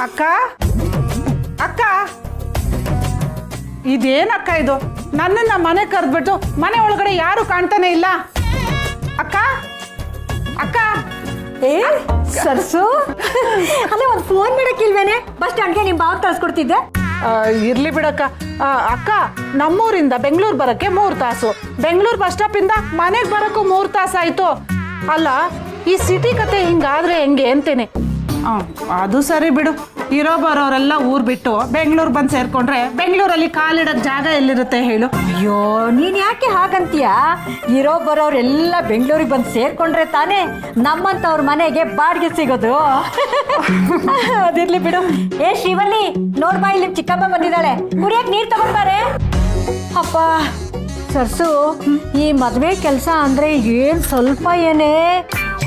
ಅಕ್ಕ ಅಕ್ಕ ಇದೇನಕ್ಕ ಇದು? ನನ್ನನ್ನ ಮನೆ ಕರೆದ್ಬಿಟ್ಟು ಮನೆ ಒಳಗಡೆ ಯಾರು ಕಾಣ್ತಾನೆ ಇಲ್ಲ. ಅಕ್ಕ ಅಕ್ಕ ಏ ಸರ್ಸು ಅಲ್ಲೇ ಒಂದು ಫೋನ್ ಮಾಡಕ್ಕಿಲ್ವೇನೆ? ಬಸ್ ಸ್ಟ್ಯಾಂಡ್ಗೆ ನಿಮ್ಮ ಬಾವ್ ಕಳ್ಸ್ಕೊಡ್ತಿದ್ದೆ. ಇರ್ಲಿ ಬಿಡಕ್ಕ. ಅಕ್ಕ ನಮ್ಮೂರಿಂದ ಬೆಂಗಳೂರು ಬರಕ್ಕೆ 3 ತಾಸು, ಬೆಂಗಳೂರು ಬಸ್ ಸ್ಟಾಪಿಂದ ಮನೆಗೆ ಬರೋಕ್ಕೂ 3 ತಾಸು ಆಯ್ತು. ಅಲ್ಲ ಈ ಸಿಟಿ ಕತೆ ಹಿಂಗಾದ್ರೆ ಹೆಂಗೆ ಅಂತೇನೆ. ಅದು ಸರಿ ಬಿಡು, ಇರೋ ಬರೋರೆಲ್ಲ ಊರ್ ಬಿಟ್ಟು ಬೆಂಗಳೂರು ಬಂದು ಸೇರ್ಕೊಂಡ್ರೆ ಬೆಂಗಳೂರಲ್ಲಿ ಕಾಲಿಡಕ್ ಜಾಗ ಎಲ್ಲಿರುತ್ತೆ ಹೇಳು? ಅಯ್ಯೋ ನೀನ್ ಯಾಕೆ ಹಾಗಂತೀಯ? ಇರೋ ಬರೋರೆಲ್ಲ ಬೆಂಗಳೂರಿಗೆ ಬಂದು ಸೇರ್ಕೊಂಡ್ರೆ ತಾನೇ ನಮ್ಮಂತವ್ರ ಮನೆಗೆ ಬಾಡಿಗೆ ಸಿಗೋದು. ಅದಿರ್ಲಿ ಬಿಡು. ಏ ಶ್ರೀವಲ್ಲಿ, ನೋಡ್ಬಾ ಇಲ್ಲಿ ಚಿಕ್ಕಮ್ಮ ಬಂದಿದ್ದಾಳೆ, ಕುಡಿಯಕ್ ನೀರ್ ತಗೊಂಡ್ಬಾರೆ. ಅಪ್ಪ ಸರ್ಸು, ಈ ಮದ್ವೆ ಕೆಲಸ ಅಂದ್ರೆ ಏನ್ ಸ್ವಲ್ಪ ಏನೇ,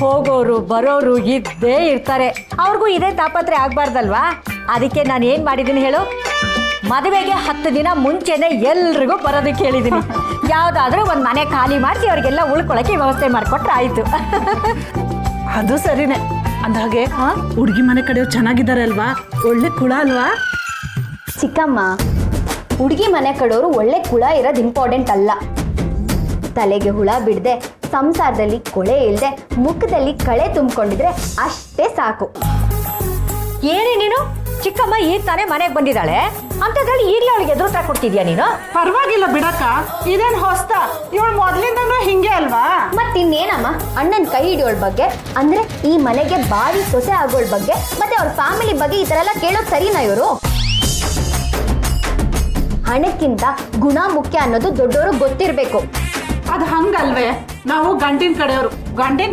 ಹೋಗೋರು ಬರೋರು ಇದ್ದೇ ಇರ್ತಾರೆ. ಅವ್ರಿಗೂ ಇದೇ ತಾಪತ್ರೆ ಆಗ್ಬಾರ್ದಲ್ವಾ? ಅದಕ್ಕೆ ನಾನು ಏನ್ ಮಾಡಿದ್ದೀನಿ ಹೇಳು, ಮದುವೆಗೆ 10 ದಿನ ಮುಂಚೆನೆ ಎಲ್ರಿಗೂ ಬರೋದಕ್ಕೆ ಹೇಳಿದ್ದೀನಿ. ಯಾವ್ದಾದ್ರೂ ಒಂದು ಮನೆ ಖಾಲಿ ಮಾಡಿಸಿ ಅವ್ರಿಗೆಲ್ಲ ಉಳ್ಕೊಳಕ್ಕೆ ವ್ಯವಸ್ಥೆ ಮಾಡಿಕೊಟ್ರೆ ಆಯ್ತು. ಅದು ಸರಿನೇ. ಅಂದಾಗೆ ಹುಡುಗಿ ಮನೆ ಕಡೆಯವ್ರು ಚೆನ್ನಾಗಿದ್ದಾರೆ ಅಲ್ವಾ? ಒಳ್ಳೆ ಕುಳ ಅಲ್ವಾ? ಚಿಕ್ಕಮ್ಮ, ಹುಡುಗಿ ಮನೆ ಕಡೆಯವರು ಒಳ್ಳೆ ಕುಳ ಇರೋದು ಇಂಪಾರ್ಟೆಂಟ್ ಅಲ್ಲ. ತಲೆಗೆ ಹುಳ ಬಿಡದೆ, ಸಂಸಾರದಲ್ಲಿ ಕೊಳೆ ಇಲ್ಲದೆ, ಮುಖದಲ್ಲಿ ಕಳೆ ತುಂಬಿಕೊಂಡಿದ್ರೆ ಅಷ್ಟೇ ಸಾಕು. ಏನೇ ನೀನು? ಚಿಕ್ಕಮ್ಮ ಈಗ ತಾನೇ ಮನೆಗೆ ಬಂದಿದ್ದಾಳೆ ಅಂತದ್ರಲ್ಲಿ ಈಗಲೇ ಅವಳಿಗೆ ಎದುರುತ್ತರ ಕೊಡ್ತಿದ್ಯಾ ನೀನು? ಪರವಾಗಿಲ್ಲ ಬಿಡಕ್ಕ, ಇದೇನು ಹೊಸ್ತ? ಇವಳು ಮೊದ್ಲಿಂದನೂ ಹಿಂಗೆ ಅಲ್ವಾ? ಮತ್ತಿನ್ನೇನಮ್ಮ, ಅಣ್ಣನ ಕೈ ಹಿಡಿಯೋಳ ಬಗ್ಗೆ, ಅಂದ್ರೆ ಈ ಮನೆಗೆ ಬಾರಿ ಸೊಸೆ ಆಗೋಳ ಬಗ್ಗೆ, ಮತ್ತೆ ಅವ್ರ ಫ್ಯಾಮಿಲಿ ಬಗ್ಗೆ ಈ ತರ ಎಲ್ಲ ಕೇಳೋದು ಸರಿನಾ ಇವರು? ಹಣಕ್ಕಿಂತ ಗುಣ ಮುಖ್ಯ ಅನ್ನೋದು ದೊಡ್ಡವರು ಗೊತ್ತಿರಬೇಕು. ಅದು ಹಂಗಲ್ವೇ? ನಾವು ಗಂಡಿನ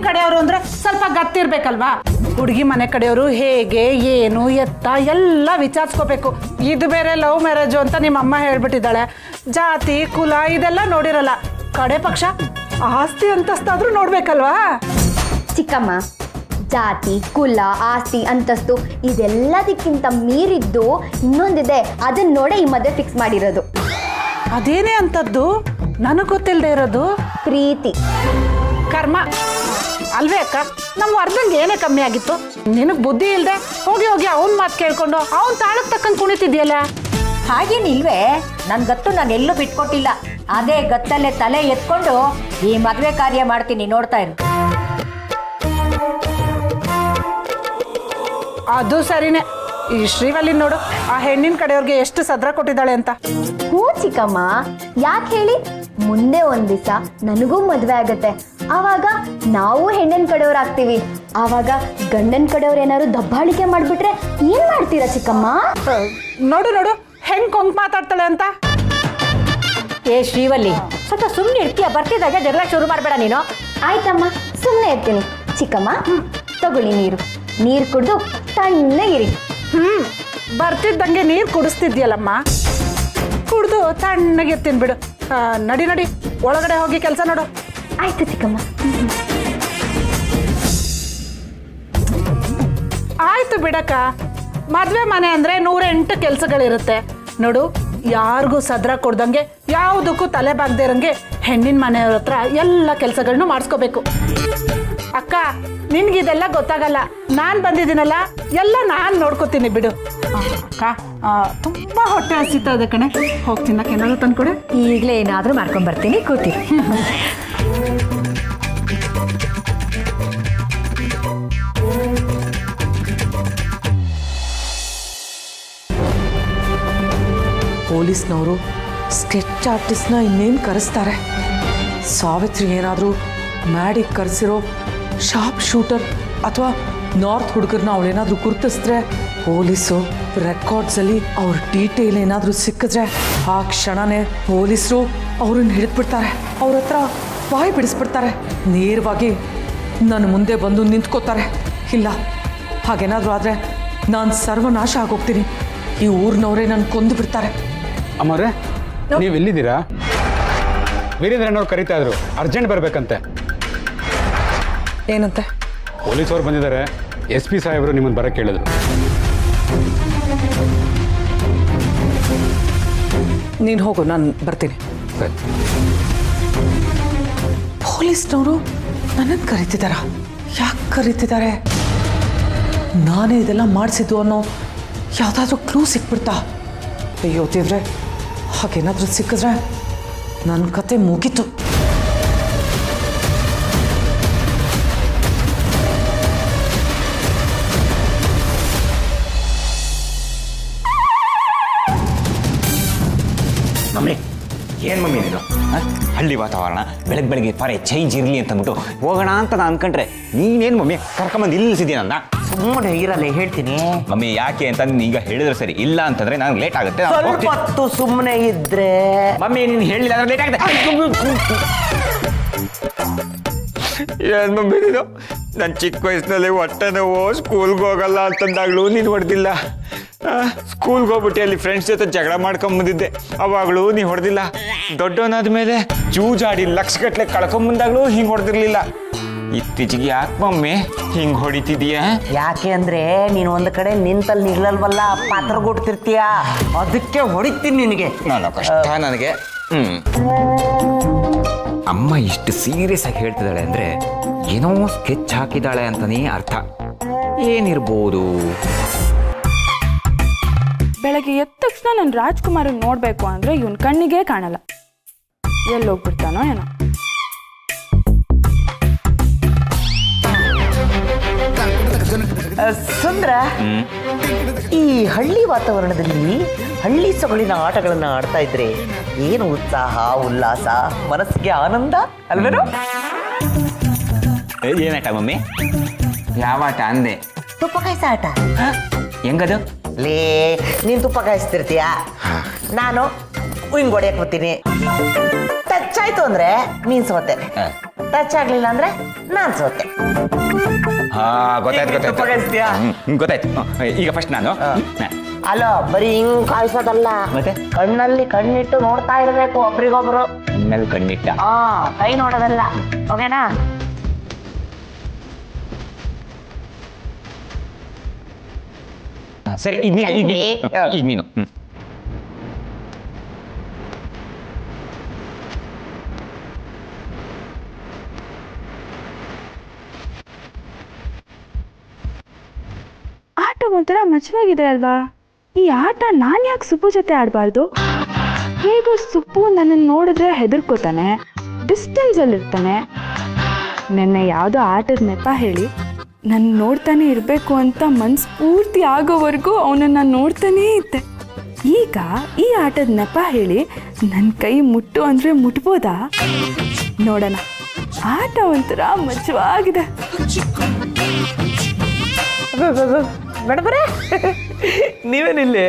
ಕಡೆಯವರು ಅಂದ್ರೆ ಸ್ವಲ್ಪ ಗತ್ತಿರ್ಬೇಕಲ್ವಾ? ಹುಡುಗಿ ಮನೆ ಕಡೆಯವರು ಹೇಗೆ, ಏನು, ಎತ್ತ ಎಲ್ಲ ವಿಚಾರಿಸ್ಕೋಬೇಕು. ಇದು ಬೇರೆ ಲವ್ ಮ್ಯಾರೇಜು ಅಂತ ನಿಮ್ಮ ಅಮ್ಮ ಹೇಳ್ಬಿಟ್ಟಿದ್ದಾಳೆ. ಜಾತಿ ಕುಲ ಇದೆಲ್ಲ ನೋಡಿರಲ್ಲ, ಕಡೆ ಪಕ್ಷ ಆಸ್ತಿ ಅಂತಸ್ತಾದ್ರೂ ನೋಡ್ಬೇಕಲ್ವಾ? ಚಿಕ್ಕಮ್ಮ, ಜಾತಿ ಕುಲ ಆಸ್ತಿ ಅಂತಸ್ತು ಇದೆಲ್ಲದಕ್ಕಿಂತ ಮೀರಿದ್ದು ಇನ್ನೊಂದಿದೆ, ಅದನ್ನ ನೋಡೇ ಈ ಮದುವೆ ಫಿಕ್ಸ್ ಮಾಡಿರೋದು. ಅದೇನೇ ಅಂತದ್ದು ನನಗೆ ಗೊತ್ತಿಲ್ಲದೆ ಇರೋದು? ಪ್ರೀತಿ. ಕರ್ಮ ಅಲ್ವೇ ಅಕ್ಕ? ನಮ್ಮ ವರ್ಧನ್ಗೆ ಏನೇ ಕಮ್ಮಿ ಆಗಿತ್ತು? ನಿನಗೆ ಬುದ್ಧಿ ಇಲ್ಲದೆ ಹೋಗಿ ಹೋಗಿ ಅವನ ಮಾತು ಕೇಳ್ಕೊಂಡು ಅವನ ತಾಳಕ್ಕೆ ತಕ್ಕಂಗೆ ಕುಣಿತಿದ್ಯಲ್ಲ. ಹಾಗೇನಿಲ್ವೇ? ನನ್ನ ಗತ್ತು ನಾನು ಎಲ್ಲೂ ಬಿಟ್ಕೊಟ್ಟಿಲ್ಲ. ಅದೇ ಗತ್ತಲ್ಲೇ ತಲೆ ಎತ್ಕೊಂಡು ಈ ಮದುವೆ ಕಾರ್ಯ ಮಾಡ್ತೀನಿ, ನೋಡ್ತಾ ಇರು. ಅದು ಸರಿನೇ. ಈ ಶ್ರೀವಲ್ಲಿ ನೋಡು, ಆ ಹೆಣ್ಣಿನ ಕಡೆಯವ್ರಿಗೆ ಎಷ್ಟು ಸದ್ರ ಕೊಟ್ಟಿದ್ದಾಳೆ ಅಂತ. ಹ್ಞೂ ಚಿಕ್ಕಮ್ಮ, ಯಾಕೆ ಹೇಳಿ? ಮುಂದೆ ಒಂದ್ ದಿವಸ ನನಗೂ ಮದ್ವೆ ಆಗತ್ತೆ, ಆವಾಗ ನಾವು ಹೆಣ್ಣಿನ ಕಡೆಯವ್ರು ಆಗ್ತೀವಿ. ಆವಾಗ ಗಂಡನ ಕಡೆಯವ್ರು ಏನಾದ್ರು ದಬ್ಬಾಳಿಕೆ ಮಾಡ್ಬಿಟ್ರೆ ಏನ್ ಮಾಡ್ತೀರಾ ಚಿಕ್ಕಮ್ಮ? ನೋಡು ನೋಡು ಹೆಂಗ್ ಕೊಂಕ್ ಮಾತಾಡ್ತಾಳೆ ಅಂತ. ಏ ಶ್ರೀವಲ್ಲಿ, ಸ್ವಲ್ಪ ಸುಮ್ಮನೆ ಇರ್ತೀಯ? ಬರ್ತಿದ್ದಾಗ ಜಗಳ ಶುರು ಮಾಡಬೇಡ ನೀನು. ಆಯ್ತಮ್ಮ, ಸುಮ್ಮನೆ ಇರ್ತೀನಿ. ಚಿಕ್ಕಮ್ಮ ತಗೊಳ್ಳಿ ನೀರು, ನೀರು ಕುಡಿದು ತಣ್ಣಗಿರಿ. ಬರ್ತಿದ್ದಂಗೆ ನೀರು ಕುಡಿಸ್ತಿದ್ಯಲ್ಲಮ್ಮ, ಕುಡ್ದು ತಣ್ಣಗಿರ್ತೀನಿ ಬಿಡು. ನಡಿ ನಡಿ, ಒಳಗಡೆ ಹೋಗಿ ಕೆಲಸ ನೋಡು. ಆಯ್ತು ಚಿಕ್ಕಮ್ಮ. ಆಯ್ತು ಬಿಡಕ್ಕ, ಮದ್ವೆ ಮನೆ ಅಂದ್ರೆ 108 ಕೆಲಸಗಳಿರುತ್ತೆ ನೋಡು. ಯಾರಿಗೂ ಸದ್ರ ಕೊಡ್ದಂಗೆ, ಯಾವುದಕ್ಕೂ ತಲೆ ಬಾಗದೆ ಇರಂಗೆ ಹೆಣ್ಣಿನ ಮನೆಯವ್ರ ಹತ್ರ ಎಲ್ಲ ಕೆಲಸಗಳನ್ನೂ ಮಾಡಿಸ್ಕೋಬೇಕು. ಅಕ್ಕ, ನಿನ್ಗಿದೆಲ್ಲ ಗೊತ್ತಾಗಲ್ಲ, ನಾನು ಬಂದಿದ್ದೀನಲ್ಲ, ಎಲ್ಲ ನಾನು ನೋಡ್ಕೋತೀನಿ ಬಿಡು. ಅಕ್ಕ, ತುಂಬ ಹೊಟ್ಟೆ ಹಸಿತಾ ಇದೆ ಕಣೆ, ಹೋಗ್ತೀನಿ. ಏನಾದ್ರು ತಂದ್ಕೊಡೆ. ಈಗಲೇ ಏನಾದರೂ ಮಾಡ್ಕೊಂಡು ಬರ್ತೀನಿ, ಕೂತಿ. ಪೊಲೀಸ್ನವರು ಸ್ಕೆಚ್ ಆರ್ಟಿಸ್ಟ್ನ ಇನ್ನೇನು ಕರೆಸ್ತಾರೆ? ಸಾವಿತ್ರಿ ಏನಾದರೂ ಮ್ಯಾಡಿಗೆ ಕರೆಸಿರೋ ಶಾರ್ಪ್ ಶೂಟರ್ ಅಥವಾ ನಾರ್ತ್ ಹುಡುಗರನ್ನ ಅವಳೇನಾದರೂ ಗುರುತಿಸಿದ್ರೆ, ಪೊಲೀಸು ರೆಕಾರ್ಡ್ಸಲ್ಲಿ ಅವ್ರ ಡೀಟೇಲ್ ಏನಾದರೂ ಸಿಕ್ಕಿದ್ರೆ ಆ ಕ್ಷಣನೇ ಪೊಲೀಸರು ಅವ್ರನ್ನ ಹಿಡಿದ್ಬಿಡ್ತಾರೆ, ಅವ್ರ ಹತ್ರ ಬಾಯಿ ಬಿಡಿಸ್ಬಿಡ್ತಾರೆ, ನೇರವಾಗಿ ನನ್ನ ಮುಂದೆ ಬಂದು ನಿಂತ್ಕೋತಾರೆ. ಇಲ್ಲ, ಹಾಗೇನಾದರೂ ಆದರೆ ನಾನು ಸರ್ವನಾಶ ಆಗೋಗ್ತೀನಿ. ಈ ಊರಿನವರೇ ನನ್ನ ಕೊಂದು ಬಿಡ್ತಾರೆ. ಅಮ್ಮವ್ರೆ, ನೀವು ಎಲ್ಲಿದ್ದೀರಾ? ವೀರೇಂದ್ರನವ್ರು ಕರೀತಾ ಇದ್ರು, ಅರ್ಜೆಂಟ್ ಬರಬೇಕಂತೆ. ಏನಂತೆ? ಪೊಲೀಸವ್ರು ಬಂದಿದ್ದಾರೆ, SP ಸಾಹೇಬರು ನಿಮ್ಮನ್ನು ಬರಕ್ಕೆ ಹೇಳಿದ್ರು. ನೀನು ಹೋಗು, ನಾನು ಬರ್ತೀನಿ. ಸರಿ. ಪೊಲೀಸ್ನವರು ನನ್ನನ್ನು ಕರೀತಿದ್ದಾರಾ? ಯಾಕೆ ಕರೀತಿದ್ದಾರೆ? ನಾನೇ ಇದೆಲ್ಲ ಮಾಡಿಸಿದ್ದು ಅನ್ನೋ ಯಾವುದಾದ್ರೂ ಕ್ಲೂ ಸಿಕ್ಬಿಡ್ತಾ? ಅಯ್ಯೋ ದೇವ್ರೆ, ಹಾಗೇನಾದ್ರೂ ಸಿಕ್ಕಿದ್ರೆ ನನ್ನ ಕತೆ ಮುಗೀತು. ಮಮ್ಮಿ ಏನು ಮಮ್ಮಿ ನೀನು ಹಳ್ಳಿ ವಾತಾವರಣ ಬೆಳಗ್ಗೆ ಫಾರೆ ಚೇಂಜ್ ಇರಲಿ ಅಂತಂದ್ಬಿಟ್ಟು ಹೋಗೋಣ ಅಂತ ನಾನು ಅನ್ಕೊಂಡ್ರೆ ನೀನೇನು ಮಮ್ಮಿ ಕರ್ಕೊಂಬಂದು ಇಲ್ಲಿಸಿದ್ದೀನಿ ನನ್ನ. ಸುಮ್ಮನೆ ಇರಲ್ಲ ಹೇಳ್ತೀನಿ. ಮಮ್ಮಿ ಯಾಕೆ ಅಂತ ಈಗ ಹೇಳಿದ್ರೆ ಸರಿ, ಇಲ್ಲ ಅಂತಂದ್ರೆ ನನಗೆ ಲೇಟ್ ಆಗುತ್ತೆ. ಸ್ವಲ್ಪ ಹೊತ್ತು ಸುಮ್ಮನೆ ಇದ್ರೆ. ಮಮ್ಮಿ ನೀನು ಹೇಳಿಲ್ಲ ಅಂದ್ರೆ ಲೇಟ್ ಆಗುತ್ತೆ. ಏನು ಮಮ್ಮಿ ನೀನು ನನ್ನ ಚಿಕ್ಕ ವಯಸ್ಸಿನಲ್ಲಿ ಹೊಟ್ಟೆ ನೋವು ಸ್ಕೂಲ್ಗೆ ಹೋಗಲ್ಲ ಅಂತಂದಾಗ್ಲೂ ನೀನು ಹೊಡೆದಿಲ್ಲ. ಸ್ಕೂಲ್ಗೆ ಹೋಗ್ಬಿಟ್ಟು ಅಲ್ಲಿ ಫ್ರೆಂಡ್ಸ್ ಜೊತೆ ಜಗಳ ಮಾಡ್ಕೊಂಬಂದಿದ್ದೆ, ಅವಾಗಲೂ ನೀನು ಹೊಡೆದಿಲ್ಲ. ದೊಡ್ಡವನಾದ ಮೇಲೆ ಜೂಜಾಡಿ ಲಕ್ಷಗಟ್ಟಲೆ ಕಳ್ಕೊಂಬಂದಾಗ್ಲೂ ಹಿಂಗೆ ಹೊಡೆದಿರ್ಲಿಲ್ಲ. ಇತ್ತೀಚೆಗೆ ಯಾಕೆ ಮಮ್ಮಿ ಹಿಂಗೆ ಹೊಡಿತಿದೀಯ? ಯಾಕೆ ಅಂದ್ರೆ ನೀನು ಒಂದು ಕಡೆ ನಿಂತಲ್ಲಿ ನಿಲ್ಲಲ್ವಲ್ಲ, ಪಾತ್ರ ಕೊಡ್ತಿರ್ತೀಯ, ಅದಕ್ಕೆ ಹೊಡಿತೀನಿ ನಿನಗೆ. ನಾನು ಕಷ್ಟ ನನಗೆ. ಅಮ್ಮ ಇಷ್ಟು ಸೀರಿಯಸ್ ಆಗಿ ಹೇಳ್ತಿದ್ದಾಳೆ ಅಂದರೆ ಏನೋ ಸ್ಕೆಚ್ ಹಾಕಿದ್ದಾಳೆ ಅಂತನೇ ಅರ್ಥ. ಏನಿರ್ಬೋದು? ಬೆಳಗ್ಗೆ ಎದ್ದ ತಕ್ಷಣ ನಾನು ರಾಜ್ಕುಮಾರನ್ ನೋಡಬೇಕು ಅಂದರೆ ಇವನ್ ಕಣ್ಣಿಗೆ ಕಾಣಲ್ಲ. ಎಲ್ಲೋಗ್ಬಿಡ್ತಾನೋ ಏನೋ. ಸುಂದ್ರ, ಈ ಹಳ್ಳಿ ವಾತಾವರಣದಲ್ಲಿ ಹಳ್ಳಿ ಸೊಗಡಿನ ಆಟಗಳನ್ನ ಆಡ್ತಾ ಇದ್ರೆ ಏನು ಉತ್ಸಾಹ, ಉಲ್ಲಾಸ, ಮನಸ್ಸಿಗೆ ಆನಂದ ಅಲ್ವೇನೋ? ಏನಾಟ ಮಮ್ಮಿ? ಯಾವ ಆಟ ಅಂದೆ? ತುಪ್ಪ ಕಾಯಿಸ ಆಟ. ಹೆಂಗದು? ಲೇ, ನೀನ್ ತುಪ್ಪ ಕಾಯಿಸ್ತಿರ್ತೀಯ, ನಾನು ಹಿಂಗ್ ಹೊಡೆಯಕ್ ಬರ್ತೀನಿ. ಟಚ್ ಆಯ್ತು ಅಂದ್ರೆ ನೀನ್ ಸೋತೆ, ಟಚ್ ಆಗ್ಲಿಲ್ಲ ಅಂದ್ರೆ ನಾನ್ ಸೋತೆ. ಹಾ, ಗೊತ್ತಾಯ್ತು ತುಪ್ಪ ಕಾಯಿಸ್ತೀಯಾ? ಗೊತ್ತಾಯ್ತು. ಈಗ ಫಸ್ಟ್ ನಾನು. ಅಲೋ, ಬರೀ ಹಿಂಗ್ ಕಾಯಿಸೋದಲ್ಲ, ಮತ್ತೆ ಕಣ್ಣಲ್ಲಿ ಕಣ್ಣಿಟ್ಟು ನೋಡ್ತಾ ಇರ್ಬೇಕು ಒಬ್ರಿಗೊಬ್ರು. ಕಣ್ಣಲ್ಲಿ ಕಣ್ಣಿಟ್ಟ. ಕೈ ನೋಡೋದಲ್ಲ, ಓಕೆನಾ? ಸರಿ, ಈಗ ನೀನು. ಆಟ ಒಂಥರ ಮಜವಾಗಿದೆ ಅಲ್ವಾ? ಈ ಆಟ ನಾನು ಯಾಕೆ ಸುಬ್ಬು ಜೊತೆ ಆಡಬಾರ್ದು? ಹೇಗೋ ಸುಬ್ಬು ನನ್ನನ್ನು ನೋಡಿದ್ರೆ ಹೆದರ್ಕೋತಾನೆ, ಡಿಸ್ಟೆನ್ಸಲ್ಲಿರ್ತಾನೆ. ನೆನ್ನೆ ಯಾವುದೋ ಆಟದ ನೆಪ ಹೇಳಿ ನನ್ನ ನೋಡ್ತಾನೆ ಇರಬೇಕು ಅಂತ ಮನಸ್ಫೂರ್ತಿ ಆಗೋವರೆಗೂ ಅವನನ್ನು ನೋಡ್ತಾನೇ ಇದ್ದೆ. ಈಗ ಈ ಆಟದ ನೆಪ ಹೇಳಿ ನನ್ನ ಕೈ ಮುಟ್ಟು ಅಂದರೆ ಮುಟ್ಬೋದಾ? ನೋಡೋಣ. ಆಟ ಒಂಥರ ಮಜವಾಗಿದೆ. ಮೇಡಮ್ರೆ, ನೀವೇನಿಲ್ಲಿ?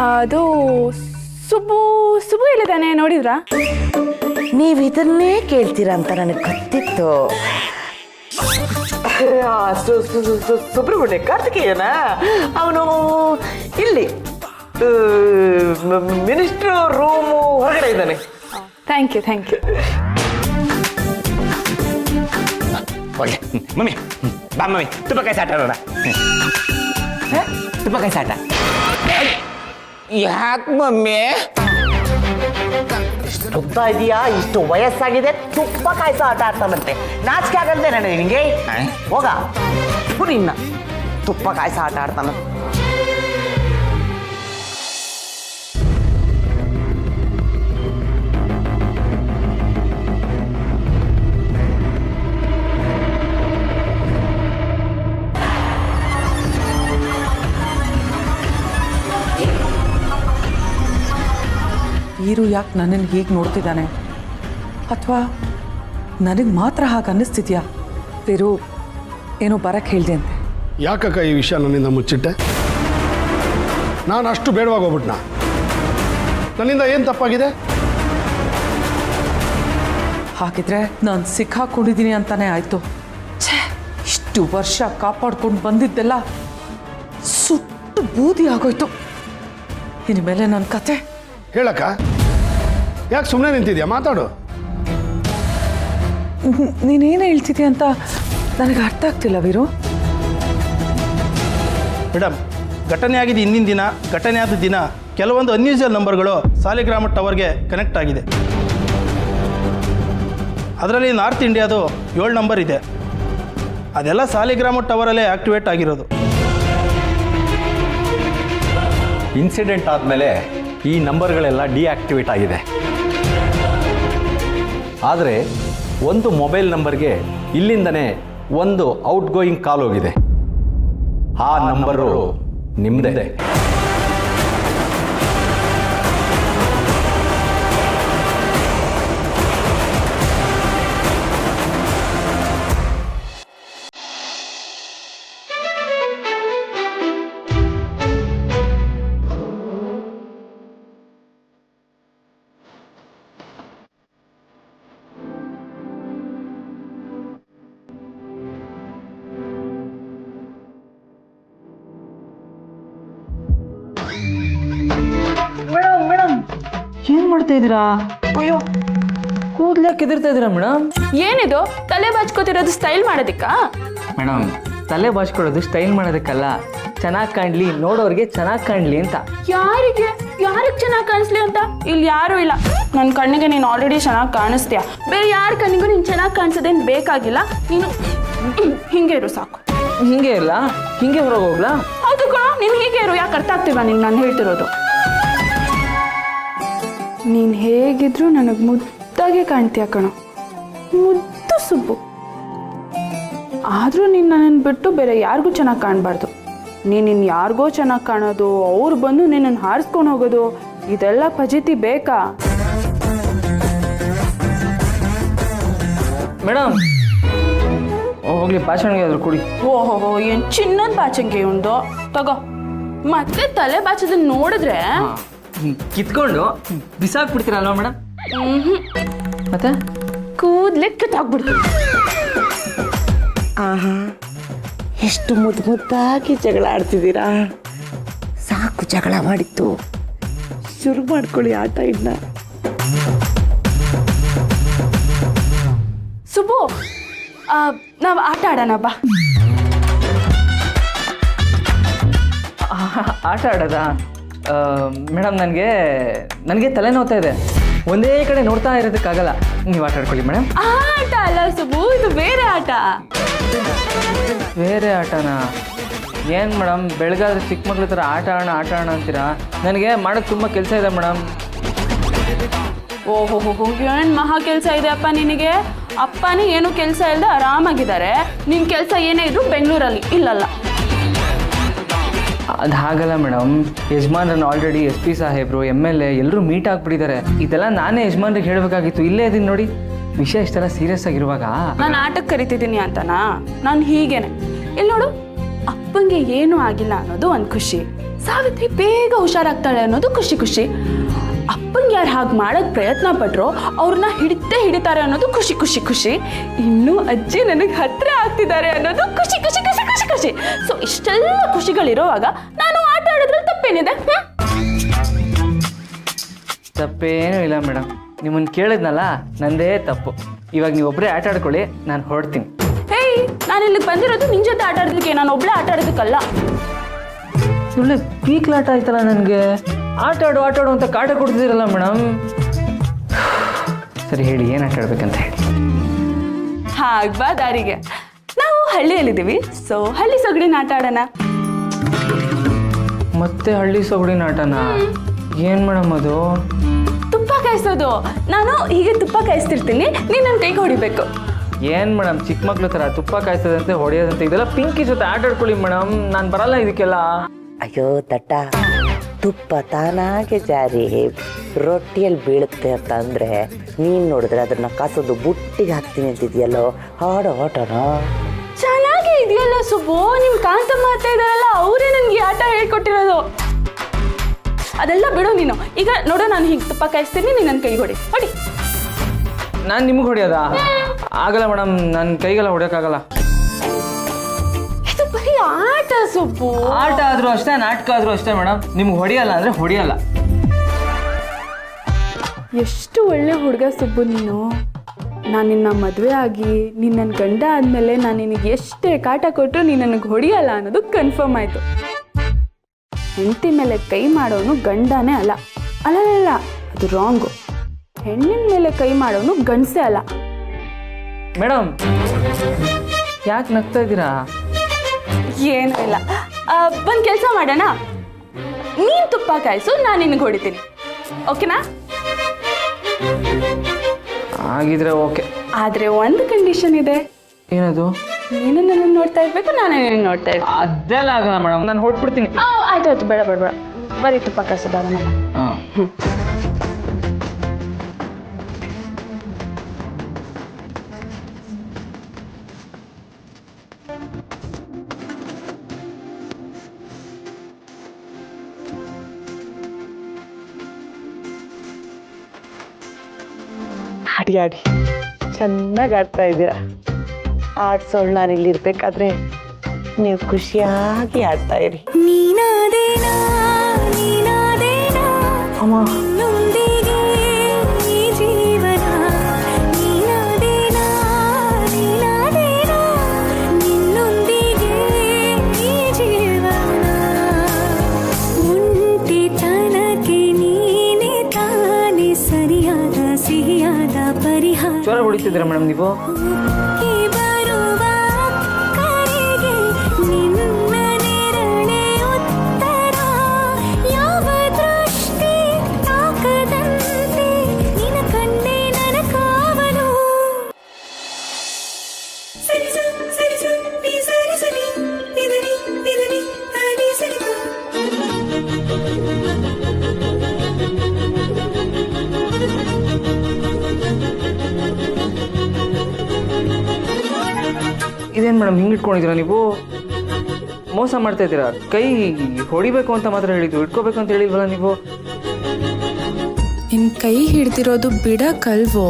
ಅದು ಸುಬ್ಬು ಇಲ್ಲದಾನೆ, ನೋಡಿದ್ರಾ? ನೀವು ಇದನ್ನೇ ಕೇಳ್ತೀರಾ ಅಂತ ನನಗೆ ಗೊತ್ತಿತ್ತು. ಸುಬ್ರಹ್ಮಣ್ಯ ಕಾರ್ತಿಕೇಯನ, ಅವನು ಇಲ್ಲಿ ಮಿನಿಸ್ಟ್ರ್ ರೂಮು ಹೊರಗಡೆ ಇದ್ದಾನೆ. Thank you. ಓಕೆ ಮಮ್ಮಿ, ಬಾ ಮಮ್ಮಿ, ತುಪ್ಪ ಕಾಯಿಸಿ ಆಟ ಆಡೋಣ. ತುಪ್ಪ ಕಾಯಿಸಿ ಆಟ. ಯಾಕೆ ಮಮ್ಮಿ? ತುಪ್ಪ ಇದೆಯಾ? ಇಷ್ಟು ವಯಸ್ಸಾಗಿದೆ, ತುಪ್ಪ ಕಾಯಿಸೋ ಆಟ ಆಡ್ತಾನಂತೆ. ನಾಚಿಕೆ ಆಗಲ್ದೆ ನನಗೆ ನಿಂಗೆ? ಹೋಗ ನಿನ್ನ ತುಪ್ಪ ಕಾಯಿಸೋ ಆಟ ಆಡ್ತಾನ. ಈರು ಯಾಕೆ ನನ್ನನ್ನು ಹೀಗೆ ನೋಡ್ತಿದ್ದಾನೆ? ಅಥವಾ ನನಗೆ ಮಾತ್ರ ಹಾಗೆ ಅನ್ನಿಸ್ತಿದ್ಯಾ? ಬೇರು ಏನೋ ಬರಕ್ಕೆ ಹೇಳಿದೆ ಅಂತೆ. ಯಾಕಕ್ಕ ಈ ವಿಷಯ ನನ್ನಿಂದ ಮುಚ್ಚಿಟ್ಟೆ? ನಾನು ಅಷ್ಟು ಬೇಡವಾಗಿ ಹೋಗ್ಬಿಟ್ನಾ? ನನ್ನಿಂದ ಏನು ತಪ್ಪಾಗಿದೆ? ಹಾಗಿದ್ರೆ ನಾನು ಸಿಕ್ಕಾಕೊಂಡಿದ್ದೀನಿ ಅಂತಾನೆ ಆಯಿತು. ಛೇ, ಇಷ್ಟು ವರ್ಷ ಕಾಪಾಡ್ಕೊಂಡು ಬಂದಿದ್ದೆಲ್ಲ ಸುಟ್ಟು ಬೂದಿ ಆಗೋಯ್ತು. ಇನ್ಮೇಲೆ ನನ್ನ ಕತೆ. ಹೇಳಕ್ಕ, ಯಾಕೆ ಸುಮ್ಮನೆ ನಿಂತಿದ್ಯಾ? ಮಾತಾಡು. ನೀನೇನು ಹೇಳ್ತಿದ್ಯಾ ಅಂತ ನನಗೆ ಅರ್ಥ ಆಗ್ತಿಲ್ಲ ವೀರು. ಮೇಡಮ್, ಘಟನೆ ಆಗಿದ್ದು ಹಿಂದಿನ ದಿನ, ಘಟನೆ ಆದ ದಿನ ಕೆಲವೊಂದು ಅನ್ಯೂಶುವಲ್ ನಂಬರ್ಗಳು ಸಾಲಿಗ್ರಾಮ ಟವರ್ಗೆ ಕನೆಕ್ಟ್ ಆಗಿದೆ. ಅದರಲ್ಲಿ ನಾರ್ತ್ ಇಂಡಿಯಾದು 7 ನಂಬರ್ ಇದೆ. ಅದೆಲ್ಲ ಸಾಲಿಗ್ರಾಮ ಟವರಲ್ಲೇ ಆಕ್ಟಿವೇಟ್ ಆಗಿರೋದು. ಇನ್ಸಿಡೆಂಟ್ ಆದಮೇಲೆ ಈ ನಂಬರ್ಗಳೆಲ್ಲ ಡಿಆಕ್ಟಿವೇಟ್ ಆಗಿದೆ. ಆದರೆ ಒಂದು ಮೊಬೈಲ್ ನಂಬರ್ಗೆ ಇಲ್ಲಿಂದನೇ ಒಂದು ಔಟ್ ಗೋಯಿಂಗ್ ಕಾಲ್ ಹೋಗಿದೆ. ಆ ನಂಬರು ನಿಮ್ಮದೇ. ಏನು ಮಾಡ್ತಾ ಇದ್ದೀರಾ? ಅಯ್ಯೋ, ಕೂದಲೇ ಕೆದರ್ತಾ ಇದ್ದೀರಾ ಮೇಡಮ್? ಏನಿದು ತಲೆ ಬಾಚ್ಕೋತಿರೋದು ಸ್ಟೈಲ್ ಮಾಡೋದಿಕ್ಕಾ? ಮೇಡಮ್, ತಲೆ ಬಾಚ್ಕೊಳ್ಳೋದು ಸ್ಟೈಲ್ ಮಾಡೋದಕ್ಕಲ್ಲ, ಚೆನ್ನಾಗಿ ಕಾಣಲಿ, ನೋಡೋರಿಗೆ ಚೆನ್ನಾಗಿ ಕಾಣಲಿ ಅಂತ. ಯಾರಿಗೆ ಚೆನ್ನಾಗಿ ಕಾಣಿಸ್ಲಿ ಅಂತ ಇಲ್ಲಿ ಯಾರೂ ಇಲ್ಲ. ನನ್ನ ಕಣ್ಣಿಗೆ ನೀನು ಆಲ್ರೆಡಿ ಚೆನ್ನಾಗಿ ಕಾಣಿಸ್ತೀಯ. ಬೇರೆ ಯಾರ ಕಣ್ಣಿಗೂ ನೀನು ಚೆನ್ನಾಗಿ ಕಾಣಿಸೋದೇನು ಬೇಕಾಗಿಲ್ಲ. ನೀನು ಹಿಂಗೆ ಇರು ಸಾಕು. ಹಿಂಗೆ ಇಲ್ಲ, ಹಿಂಗೆ ಹೊರಗೆ ಹೋಗ್ಲಾ? ಹೌದು ಕಣ, ನೀನು ಹೀಗೆ ಇರು. ಯಾಕೆ ಅರ್ಥ ಆಗ್ತಿಲ್ವಾ ನಿಂಗೆ ನಾನು ಹೇಳ್ತಿರೋದು? ನೀನು ಹೇಗಿದ್ರು ನನಗೆ ಮುದ್ದಾಗೆ ಕಾಣ್ತೀಯ ಕಣೋ, ಮುದ್ದು ಸುಬ್ಬು. ಆದರೂ ನೀನು ನನ್ನನ್ನು ಬಿಟ್ಟು ಬೇರೆ ಯಾರಿಗೂ ಚೆನ್ನಾಗಿ ಕಾಣಬಾರ್ದು. ನೀನು ಯಾರಿಗೋ ಚೆನ್ನಾಗಿ ಕಾಣೋದು, ಅವ್ರು ಬಂದು ನಿನ್ನನ್ನು ಹಾರಿಸ್ಕೊಂಡು ಹೋಗೋದು, ಇದೆಲ್ಲ ಫಜಿತಿ ಬೇಕಾ? ಮೇಡಮ್, ಹೋಗ್ಲಿ, ಭಾಷಣಿಗೆ ಆದರೂ ಕೊಡಿ. ಓಹೋ, ಏನು ಚಿನ್ನದ ಬಾಚಂಗೆ ಉಂಡು. ತಗೋ. ಮತ್ತೆ ತಲೆ ಬಾಚೋದನ್ನ ನೋಡಿದ್ರೆ ಕಿತ್ಕೊಂಡು ಬಿಸಾಕ್ಬಿಡ್ತೀರಲ್ವಾ ಮೇಡಮ್? ಮತ್ತೆ ಕೂದಲೇ ಕಿತ್ತಾಕ್ಬಿಡ್ತೀನಿ. ಆಹಾ, ಎಷ್ಟು ಮುದ್ದಾಗಿ ಜಗಳ ಆಡ್ತಿದ್ದೀರಾ. ಸಾಕು ಜಗಳ ಮಾಡಿತ್ತು, ಶುರು ಮಾಡ್ಕೊಳ್ಳಿ ಆಟ. ಇನ್ನ ಸುಬ್ಬು, ನಾವು ಆಟ ಆಡೋಣ ಬಾ. ಆಟ ಆಡೋದಾ? ಮೇಡಮ್, ನನಗೆ ತಲೆ ನೋವ್ತಾ ಇದೆ. ಒಂದೇ ಕಡೆ ನೋಡ್ತಾ ಇರೋದಕ್ಕಾಗಲ್ಲ. ನೀವು ಆಟ ಆಡ್ಕೊಳ್ಳಿ ಮೇಡಮ್. ಆಟ ಅಲ್ಲ ಸುಬ್ಬು, ಇದು ಬೇರೆ ಆಟ. ಬೇರೆ ಆಟನಾ? ಏನು ಮೇಡಮ್, ಬೆಳಗಾದ್ರೆ ಚಿಕ್ಕ ಮಕ್ಳ ಥರ ಆಟ ಆಡೋಣ ಅಂತೀರಾ? ನನಗೆ ಮಾಡೋಕ್ಕೆ ತುಂಬ ಕೆಲಸ ಇದೆ ಮೇಡಮ್. ಓಹೋ, ಏನು ಮಹಾ ಕೆಲಸ ಇದೆ ಅಪ್ಪ ನಿನಗೆ. ಅಪ್ಪನೇ ಏನೂ ಕೆಲಸ ಇಲ್ಲದೆ ಆರಾಮಾಗಿದ್ದಾರೆ. ನಿನ್ನ ಕೆಲಸ ಏನೇ ಇದ್ರು ಬೆಂಗಳೂರಲ್ಲಿ ಇಲ್ಲಲ್ಲ. ಅದು ಹಾಗಲ್ಲ ಮೇಡಮ್, ಯಜಮಾನ್ರನ್ನ ಆಲ್ರೆಡಿ SP ಸಾಹೇಬರು, MLA ಎಲ್ಲರೂ ಮೀಟ್ ಆಗಿಬಿಟ್ಟಿದ್ದಾರೆ. ಇದೆಲ್ಲ ನಾನೇ ಯಜಮಾನ್ರಿಗೆ ಹೇಳಬೇಕಾಗಿತ್ತು. ಇಲ್ಲೇ ಇದೀನಿ ನೋಡಿ. ವಿಷಯ ಇಷ್ಟೆಲ್ಲ ಸೀರಿಯಸ್ ಆಗಿರುವಾಗ ನಾನು ಆಟಕ್ಕೆ ಕರಿತಿದ್ದೀನಿ ಅಂತನಾ? ನಾನು ಹೀಗೇನೆ. ಇಲ್ಲಿ ನೋಡು, ಅಪ್ಪಂಗೆ ಏನೂ ಆಗಿಲ್ಲ ಅನ್ನೋದು ಒಂದು ಖುಷಿ. ಸಾವಿತ್ರಿ ಬೇಗ ಹುಷಾರಾಗ್ತಾಳೆ ಅನ್ನೋದು ಖುಷಿ. ಅಪ್ಪಂಗೆ ಯಾರು ಹಾಗೆ ಮಾಡೋಕ್ಕೆ ಪ್ರಯತ್ನ ಪಟ್ಟರೋ ಅವ್ರನ್ನ ಹಿಡಿತಾರೆ ಅನ್ನೋದು ಖುಷಿ. ಇನ್ನೂ ಅಜ್ಜಿ ನನಗೆ ಹತ್ತಿರ ಆಗ್ತಿದ್ದಾರೆ ಅನ್ನೋದು ಖುಷಿ. ಸೊ ಇಷ್ಟೆಲ್ಲ ಖುಷಿಗಳಿರೋವಾಗ ನಾನು ಆಟ ಆಡೋದ್ರಲ್ಲಿ ತಪ್ಪೇನಿದೆ? ತಪ್ಪೇನೂ ಇಲ್ಲ ಮೇಡಮ್. ನಿಮ್ಮನ್ನು ಕೇಳಿದ್ನಲ್ಲ, ನಂದೇ ತಪ್ಪು. ಇವಾಗ ನೀವು ಒಬ್ಬರೇ ಆಟ ಆಡ್ಕೊಳ್ಳಿ, ನಾನು ಹೊರಡ್ತೀನಿ. ಹೇಯ್, ನಾನು ಇಲ್ಲಿಗೆ ಬಂದಿರೋದು ನಿನ್ನ ಜೊತೆ ಆಟ ಆಡೋದಕ್ಕೆ, ನಾನು ಒಬ್ಬಳೇ ಆಟ ಆಡೋದಕ್ಕಲ್ಲ. ಒಳ್ಳೆ ಪೀಕ್ಲಾಟ ಆಯ್ತಲ್ಲ ನನಗೆ. ಆಟ ಆಡು ಅಂತ ಕಾಟ ಕೊಡ್ತಿದ್ದೀರಲ್ಲ ಮೇಡಮ್. ಸರಿ ಹೇಳಿ, ಏನು ಆಟ ಆಡ್ಬೇಕಂತ ಹೇಳಿ. ಹಾಗ್ಬಾ ದಾರಿಗೆ. ನಾವು ಹಳ್ಳಿಯಲ್ಲಿದ್ದೀವಿ, ಸೊ ಹಳ್ಳಿ ಸೊಗಡಿನ ಆಟ ಆಡೋಣ. ಮತ್ತೆ ಹಳ್ಳಿ ಸೊಗಡಿನ ಆಟನ? ಏನು ಮೇಡಮ್ ಅದು? ತುಪ್ಪ ಕಾಯಿಸೋದು. ನಾನು ಹೀಗೆ ತುಪ್ಪ ಕಾಯಿಸ್ತಿರ್ತೀನಿ, ನೀನು ನನ್ನ ಕೈಗೆ ಹೊಡಿಬೇಕು. ಏನು ಮೇಡಮ್, ಚಿಕ್ಕ ಮಕ್ಳು ಥರ ತುಪ್ಪ ಕಾಯಿಸೋದಂತೆ ಹೊಡೆಯೋದಂತೆ, ಇದೆಲ್ಲ ಪಿಂಕಿ ಜೊತೆ ಆಟ ಆಡ್ಕೊಳ್ಳಿ ಮೇಡಮ್. ನಾನು ಬರಲ್ಲ ಇದಕ್ಕೆಲ್ಲ. ಅಯ್ಯೋ ದಟ್ಟ, ತುಪ್ಪ ತಾನಾಗೆ ಜಾರಿ ರೊಟ್ಟಿಯಲ್ಲಿ ಬೀಳುತ್ತೆ ಅಂತ ಅಂದರೆ ನೀನು ನೋಡಿದ್ರೆ ಅದನ್ನು ಕಾಸೋದು ಬುಟ್ಟಿಗೆ ಹಾಕ್ತೀನಿ ಅಂತಿದೆಯಲ್ಲೋ. ಆಡೋ ಆಟನ ಚೆನ್ನಾಗಿ ಇದೆಯಲ್ಲ ಸುಬ್ಬು. ನಿಮ್ಮ ಕಾಂತಮ್ಮ ಅತ್ತೆ ಇದಾರಲ್ಲ, ಅವರೇ ನನಗೆ ಆಟ ಹೇಳ್ಕೊಟ್ಟಿರೋದು. ಅದೆಲ್ಲ ಬಿಡು ನೀನು. ಈಗ ನೋಡು, ನಾನು ಹೀಗೆ ತುಪ್ಪ ಕಾಯಿಸ್ತೀನಿ, ನೀನು ನನ್ನ ಕೈಗೆ ಹೊಡಿ. ನಾನು ನಿಮಗೆ ಹೊಡೆಯೋದಾ? ಆಗಲ್ಲ ಮೇಡಮ್, ನನ್ನ ಕೈಗೆಲ್ಲ ಹೊಡೆಯೋಕ್ಕಾಗಲ್ಲ. ಇದು ಬರೀ ಆಟ ಸುಬ್ಬು. ಆಟ ಆದರೂ ಅಷ್ಟೇ, ನಾಟಕ ಆದರೂ ಅಷ್ಟೇ ಮೇಡಮ್. ನಿಮ್ಗೆ ಹೊಡೆಯಲ್ಲ ಅಂದರೆ ಹೊಡೆಯಲ್ಲ. ಎಷ್ಟು ಒಳ್ಳೆ ಹುಡುಗ ಸುಬ್ಬು ನೀನು. ನಾನು ನಿನ್ನ ಮದುವೆ ಆಗಿ ನೀನು ನನ್ನ ಗಂಡ ಆದಮೇಲೆ ನಾನು ನಿನಗೆ ಎಷ್ಟೇ ಕಾಟ ಕೊಟ್ಟರು ನೀನು ನನಗೆ ಹೊಡೆಯಲ್ಲ ಅನ್ನೋದು ಕನ್ಫರ್ಮ್ ಆಯಿತು. ಹೆಂಡತಿ ಮೇಲೆ ಕೈ ಮಾಡೋನು ಗಂಡನೇ ಅಲ್ಲ. ಅಲ್ಲ, ಅದು ರಾಂಗು. ಹೆಣ್ಣಿನ ಮೇಲೆ ಕೈ ಮಾಡೋನು ಗಂಡಸೇ ಅಲ್ಲ. ಮೇಡಮ್, ಯಾಕೆ ನಗ್ತಾ ಇದ್ದೀರಾ? ಏನೂ ಇಲ್ಲ. ಒಂದು ಕೆಲಸ ಮಾಡೋಣ. ನೀನು ತುಪ್ಪ ಕಾಯಿಸು, ನಾನು ನಿನಗೆ ಹೊಡಿತೀನಿ. ಓಕೆನಾ? ಆಗಿದ್ರೆ ಓಕೆ. ಆದರೆ ಒಂದು ಕಂಡೀಷನ್ ಇದೆ. ಏನದು? ನೀನು ನನ್ನನ್ನು ನೋಡ್ತಾ ಇರಬೇಕು, ನಾನು ನಿನ್ನ ನೋಡ್ತಾ ಇರ್ಬೇಕು. ಅದೆಲ್ಲ ಆಗಲ್ಲ ಮೇಡಮ್, ನಾನು ಹೊಟ್ಬಿಡ್ತೀನಿ. ಆಯ್ತು, ಬೇಡ ಬೇಡ ಬೇಡ, ಬರೀ ತುಪ್ಪ ಕಾಯಿಸೋದಾಗ ನಾನು. ಹಾಂ. ಆಡಿ ಆಡಿ ಚೆನ್ನಾಗಿ ಆಡ್ತಾ ಇದ್ದೀರಾ. ಆಡ್ಸೋಳು ನಾನು ಇಲ್ಲಿರ್ಬೇಕಾದ್ರೆ ನೀವು ಖುಷಿಯಾಗಿ ಆಡ್ತಾ ಇರಿ. ಅಮ್ಮ, ಜ್ವರ ಹೊಡಿತಿದ್ದೀರಾ ಮೇಡಮ್ ನೀವು? ಇದೇನು ಮೇಡಮ್ ಹಿಂಗೆ ಇಟ್ಕೊಂಡಿದ್ದೀರಾ ನೀವು? ಮೋಸ ಮಾಡ್ತಾ ಇದ್ದೀರಾ. ಕೈ ಹೊಡಿಬೇಕು ಅಂತ ಮಾತ್ರ ಹೇಳಿದ್ದು, ಇಟ್ಕೋಬೇಕು ಅಂತ ಹೇಳಿಲ್ವಲ್ಲ ನೀವು? ನಿನ್ನ ಕೈ ಹಿಡ್ದಿರೋದು ಬಿಡಕಲ್ವೋ,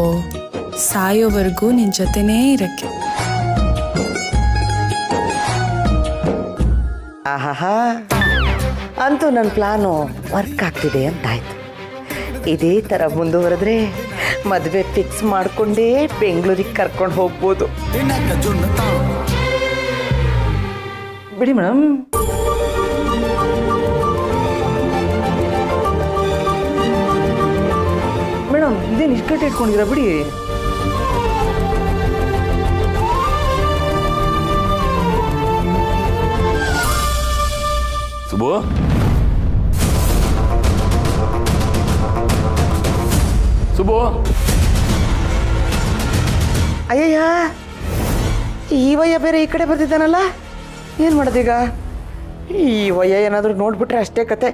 ಸಾಯೋವರೆಗೂ ನಿನ್ನ ಜೊತೆನೇ ಇರಕ್ಕೆ. ಆಹಾ, ಅಂತೂ ನನ್ನ ಪ್ಲಾನು ವರ್ಕ್ ಆಗ್ತಿದೆ ಅಂತಾಯ್ತು. ಇದೇ ಥರ ಮುಂದುವರೆದ್ರೆ ಮದುವೆ ಫಿಕ್ಸ್ ಮಾಡಿಕೊಂಡೇ ಬೆಂಗಳೂರಿಗೆ ಕರ್ಕೊಂಡು ಹೋಗ್ಬೋದು. ಬಿಡಿ ಮೇಡಮ್. ಮೇಡಮ್ ಇದೇನು ಇಷ್ಟು ಗಂಟೆ ಇಟ್ಕೊಂಡಿದ್ದೀರಾ? ಬಿಡಿ. ಸುಬು, ಸುಬು, ಅಯ್ಯಯ್ಯ, ಈ ವಯ್ಯ ಬೇರೆ ಈ ಕಡೆ ಬರ್ತಿದ್ದಾನಲ್ಲ, ಏನು ಮಾಡೋದೀಗ? ಈ ವಯ್ಯ ಏನಾದರೂ ನೋಡ್ಬಿಟ್ರೆ ಅಷ್ಟೇ ಕತೆ.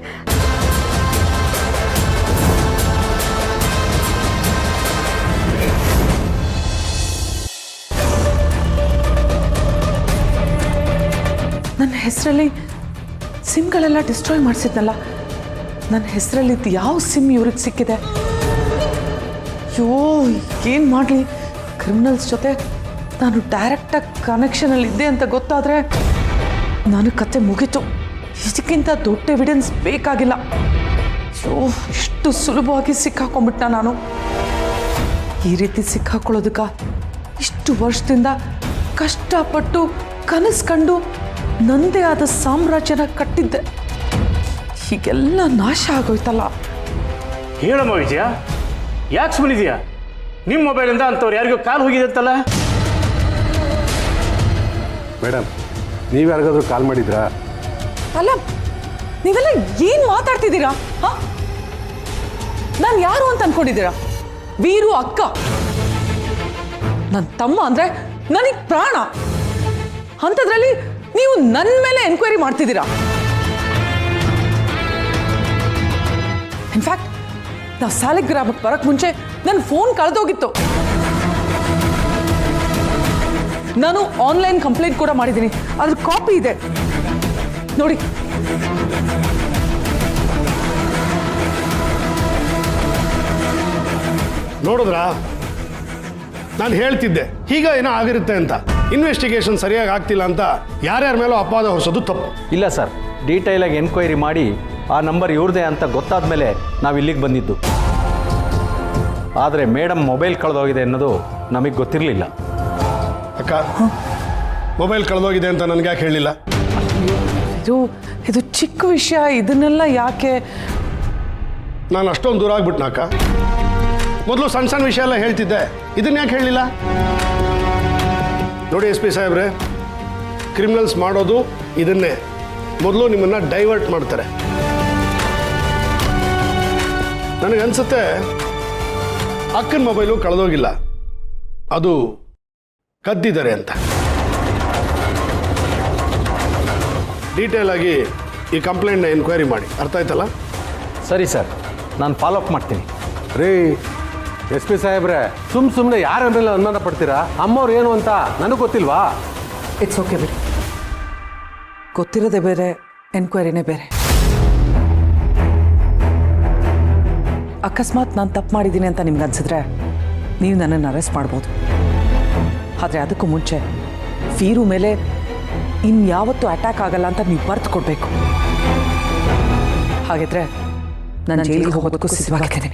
ನನ್ನ ಹೆಸರಲ್ಲಿ ಸಿಮ್ಗಳೆಲ್ಲ ಡಿಸ್ಟ್ರಾಯ್ ಮಾಡಿಸಿದ್ನಲ್ಲ, ನನ್ನ ಹೆಸರಲ್ಲಿದ್ದು ಯಾವ ಸಿಮ್ ಇವ್ರಿಗೆ ಸಿಕ್ಕಿದೆ? ಅಯ್ಯೋ, ಏನು ಮಾಡಲಿ? ಕ್ರಿಮಿನಲ್ಸ್ ಜೊತೆ ನಾನು ಡೈರೆಕ್ಟಾಗಿ ಕನೆಕ್ಷನಲ್ಲಿದ್ದೆ ಅಂತ ಗೊತ್ತಾದರೆ ನನ್ನ ಕತೆ ಮುಗೀತು. ಇದಕ್ಕಿಂತ ದೊಡ್ಡ ಎವಿಡೆನ್ಸ್ ಬೇಕಾಗಿಲ್ಲ. ಅಯ್ಯೋ, ಇಷ್ಟು ಸುಲಭವಾಗಿ ಸಿಕ್ಕಾಕೊಂಡ್ಬಿಟ್ಟ ನಾನು. ಈ ರೀತಿ ಸಿಕ್ಕಾಕೊಳ್ಳೋದಕ್ಕೆ ಇಷ್ಟು ವರ್ಷದಿಂದ ಕಷ್ಟಪಟ್ಟು ಕನಸು ಕಂಡು ನಂದೇ ಆದ ಸಾಮ್ರಾಜ್ಯನ ಕಟ್ಟಿದ್ದೆ. ಹೀಗೆಲ್ಲ ನಾಶ ಆಗೋಯ್ತಲ್ಲ. ಹೇಳಮ್ಮ ವಿಜಯ, ಯಾಕೆ ಸುಮ್ಮನಿದೆಯಾ? ನಿಮ್ಮ ಮೊಬೈಲಿಂದ ಅಂಥವ್ರು ಯಾರಿಗೂ ಕಾಲ್ ಹೋಗಿದೆ ಅಂತಲ್ಲ? ಮೇಡಮ್, ನೀವು ಯಾರಿಗಾದ್ರೂ ಕಾಲ್ ಮಾಡಿದ್ರಾ? ಅಲ್ಲ, ನೀವೆಲ್ಲ ಏನು ಮಾತಾಡ್ತಿದ್ದೀರಾ? ಹಾಂ, ನಾನು ಯಾರು ಅಂತ ಅನ್ಕೊಂಡಿದ್ದೀರಾ? ವೀರು ಅಕ್ಕ, ನನ್ನ ತಮ್ಮ ಅಂದರೆ ನನಗೆ ಪ್ರಾಣ. ಅಂಥದ್ರಲ್ಲಿ ನೀವು ನನ್ನ ಮೇಲೆ ಎನ್ಕ್ವೈರಿ ಮಾಡ್ತಿದ್ದೀರಾ. ಇನ್ಫ್ಯಾಕ್ಟ್ ನಾವು ಸಾಲಿಗ್ರಾಮಕ್ಕೆ ಬರೋಕ್ಕೆ ಮುಂಚೆ ನನ್ನ ಫೋನ್ ಕಳೆದೋಗಿತ್ತು. ನಾನು ಆನ್ಲೈನ್ ಕಂಪ್ಲೇಂಟ್ ಕೂಡ ಮಾಡಿದ್ದೀನಿ, ಅದ್ರ ಕಾಪಿ ಇದೆ ನೋಡಿ. ನೋಡಿದ್ರಾ, ನಾನು ಹೇಳ್ತಿದ್ದೆ ಈಗ ಏನೋ ಆಗಿರುತ್ತೆ ಅಂತ. ಇನ್ವೆಸ್ಟಿಗೇಷನ್ ಸರಿಯಾಗಿ ಆಗ್ತಿಲ್ಲ ಅಂತ ಯಾರ್ಯಾರ ಮೇಲೂ ಅಪವಾದ ಹೊರಿಸೋದು ತಪ್ಪು. ಇಲ್ಲ ಸರ್, ಡೀಟೇಲಾಗಿ ಎನ್ಕ್ವೈರಿ ಮಾಡಿ ಆ ನಂಬರ್ ಇವ್ರದೇ ಅಂತ ಗೊತ್ತಾದ ಮೇಲೆ ನಾವು ಇಲ್ಲಿಗೆ ಬಂದಿದ್ದು. ಆದರೆ ಮೇಡಮ್ ಮೊಬೈಲ್ ಕಳೆದೋಗಿದೆ ಅನ್ನೋದು ನಮಗೆ ಗೊತ್ತಿರಲಿಲ್ಲ. ಅಕ್ಕ, ಮೊಬೈಲ್ ಕಳೆದೋಗಿದೆ ಅಂತ ನನಗೆ ಯಾಕೆ ಹೇಳಲಿಲ್ಲ? ಇದು ಚಿಕ್ಕ ವಿಷಯ, ಇದನ್ನೆಲ್ಲ ಯಾಕೆ? ನಾನು ಅಷ್ಟೊಂದು ದೂರ ಆಗ್ಬಿಟ್ನ ಅಕ್ಕ. ಮೊದಲು ಸಣ್ಣ ಸಣ್ಣ ವಿಷಯ ಎಲ್ಲ ಹೇಳ್ತಿದ್ದೆ, ಇದನ್ನ ಯಾಕೆ ಹೇಳಲಿಲ್ಲ? ನೋಡಿ SP ಸಾಹೇಬ್ರೆ, ಕ್ರಿಮಿನಲ್ಸ್ ಮಾಡೋದು ಇದನ್ನೇ. ಮೊದಲು ನಿಮ್ಮನ್ನು ಡೈವರ್ಟ್ ಮಾಡ್ತಾರೆ, ನನಗನ್ಸುತ್ತೆ ಅಕ್ಕನ ಮೊಬೈಲು ಕಳೆದೋಗಿಲ್ಲ, ಅದು ಕದ್ದಿದ್ದಾರೆ ಅಂತ. ಡೀಟೇಲ್ ಆಗಿ ಈ ಕಂಪ್ಲೇಂಟ್ನ ಎನ್ಕ್ವೈರಿ ಮಾಡಿ, ಅರ್ಥ ಆಯ್ತಲ್ಲ? ಸರಿ ಸರ್, ನಾನು ಫಾಲೋ ಅಪ್ ಮಾಡ್ತೀನಿ. ರೀ SP ಸಾಹೇಬ್ರೆ, ಸುಮ್ಮನೆ ಯಾರ ಮೇಲೆ ಅನುಮಾನ ಪಡ್ತೀರಾ? ಅಮ್ಮವ್ರು ಏನು ಅಂತ ನನಗೆ ಗೊತ್ತಿಲ್ವಾ? ಇಟ್ಸ್ ಓಕೆ ಬಿಡಿ, ಗೊತ್ತಿರೋದೇ ಬೇರೆ, ಎನ್ಕ್ವೈರಿನೇ ಬೇರೆ. ಅಕಸ್ಮಾತ್ ನಾನು ತಪ್ಪು ಮಾಡಿದ್ದೀನಿ ಅಂತ ನಿಮ್ಗೆ ಅನ್ಸಿದ್ರೆ ನೀವು ನನ್ನನ್ನು ಅರೆಸ್ಟ್ ಮಾಡ್ಬೋದು. ಆದರೆ ಅದಕ್ಕೂ ಮುಂಚೆ ಫೀರು ಮೇಲೆ ಇನ್ಯಾವತ್ತೂ ಅಟ್ಯಾಕ್ ಆಗಲ್ಲ ಅಂತ ನೀವು ಬರ್ತು ಕೊಡಬೇಕು. ಹಾಗಿದ್ರೆ ನಾನು ಜೈಲಿಗೆ ಹೋಗೋದಕ್ಕೂ ಸಿದ್ಧವಾಗಿದ್ದೀನಿ.